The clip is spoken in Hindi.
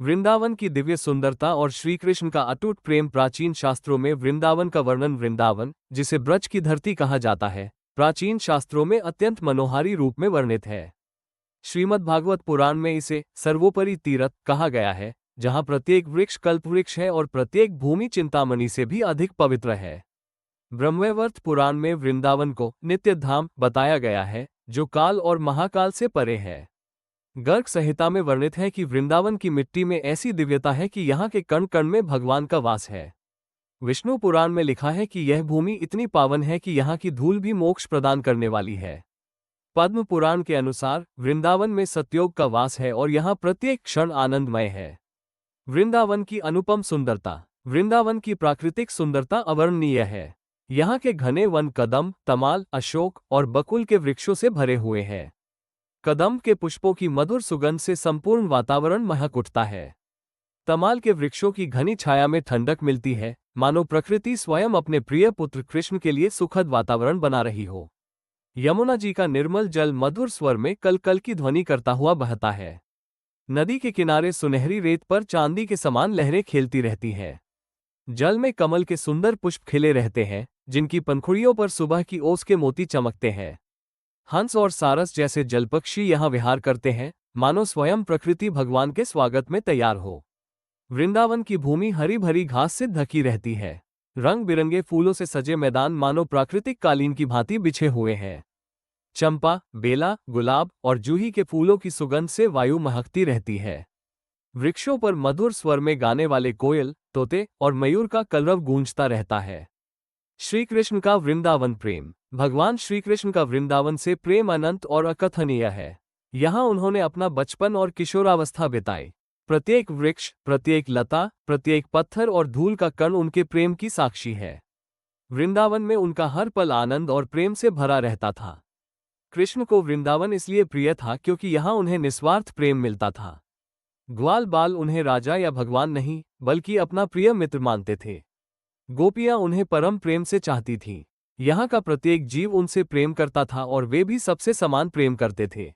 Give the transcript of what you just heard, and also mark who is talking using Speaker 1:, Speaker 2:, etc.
Speaker 1: वृंदावन की दिव्य सुंदरता और श्रीकृष्ण का अटूट प्रेम। प्राचीन शास्त्रों में वृंदावन का वर्णन, वृंदावन जिसे ब्रज की धरती कहा जाता है, प्राचीन शास्त्रों में अत्यंत मनोहारी रूप में वर्णित है। श्रीमद् भागवत पुराण में इसे सर्वोपरि तीर्थ कहा गया है, जहां प्रत्येक वृक्ष कल्पवृक्ष है और प्रत्येक भूमि चिंतामणि से भी अधिक पवित्र है। ब्रह्मवैवर्त पुराण में वृंदावन को नित्य धाम बताया गया है, जो काल और महाकाल से परे है। गर्ग संहिता में वर्णित है कि वृंदावन की मिट्टी में ऐसी दिव्यता है कि यहाँ के कण कण में भगवान का वास है। विष्णु पुराण में लिखा है कि यह भूमि इतनी पावन है कि यहाँ की धूल भी मोक्ष प्रदान करने वाली है। पद्म पुराण के अनुसार वृंदावन में सतयोग का वास है और यहाँ प्रत्येक क्षण आनंदमय है। वृंदावन की अनुपम सुंदरता। वृंदावन की प्राकृतिक सुंदरता अवर्णनीय है। यहाँ के घने वन कदम, तमाल, अशोक और बकुल के वृक्षों से भरे हुए हैं। कदम के पुष्पों की मधुर सुगंध से संपूर्ण वातावरण महक उठता है। तमाल के वृक्षों की घनी छाया में ठंडक मिलती है, मानो प्रकृति स्वयं अपने प्रिय पुत्र कृष्ण के लिए सुखद वातावरण बना रही हो। यमुना जी का निर्मल जल मधुर स्वर में कल कल की ध्वनि करता हुआ बहता है। नदी के किनारे सुनहरी रेत पर चांदी के समान लहरें खेलती रहती हैं। जल में कमल के सुंदर पुष्प खिले रहते हैं, जिनकी पंखुड़ियों पर सुबह की ओस के मोती चमकते हैं। हंस और सारस जैसे जलपक्षी यहाँ विहार करते हैं, मानो स्वयं प्रकृति भगवान के स्वागत में तैयार हो। वृंदावन की भूमि हरी भरी घास से ढकी रहती है। रंग बिरंगे फूलों से सजे मैदान मानो प्राकृतिक कालीन की भांति बिछे हुए हैं। चंपा, बेला, गुलाब और जूही के फूलों की सुगंध से वायु महकती रहती है। वृक्षों पर मधुर स्वर में गाने वाले कोयल, तोते और मयूर का कलरव गूंजता रहता है। श्री कृष्ण का वृंदावन प्रेम। भगवान श्री कृष्ण का वृंदावन से प्रेम अनंत और अकथनीय है। यहाँ उन्होंने अपना बचपन और किशोरावस्था बिताई। प्रत्येक वृक्ष, प्रत्येक लता, प्रत्येक पत्थर और धूल का कण उनके प्रेम की साक्षी है। वृंदावन में उनका हर पल आनंद और प्रेम से भरा रहता था। कृष्ण को वृंदावन इसलिए प्रिय था क्योंकि यहाँ उन्हें निस्वार्थ प्रेम मिलता था। ग्वाल बाल उन्हें राजा या भगवान नहीं, बल्कि अपना प्रिय मित्र मानते थे। गोपियां उन्हें परम प्रेम से चाहती थीं। यहाँ का प्रत्येक जीव उनसे प्रेम करता था और वे भी सबसे समान प्रेम करते थे।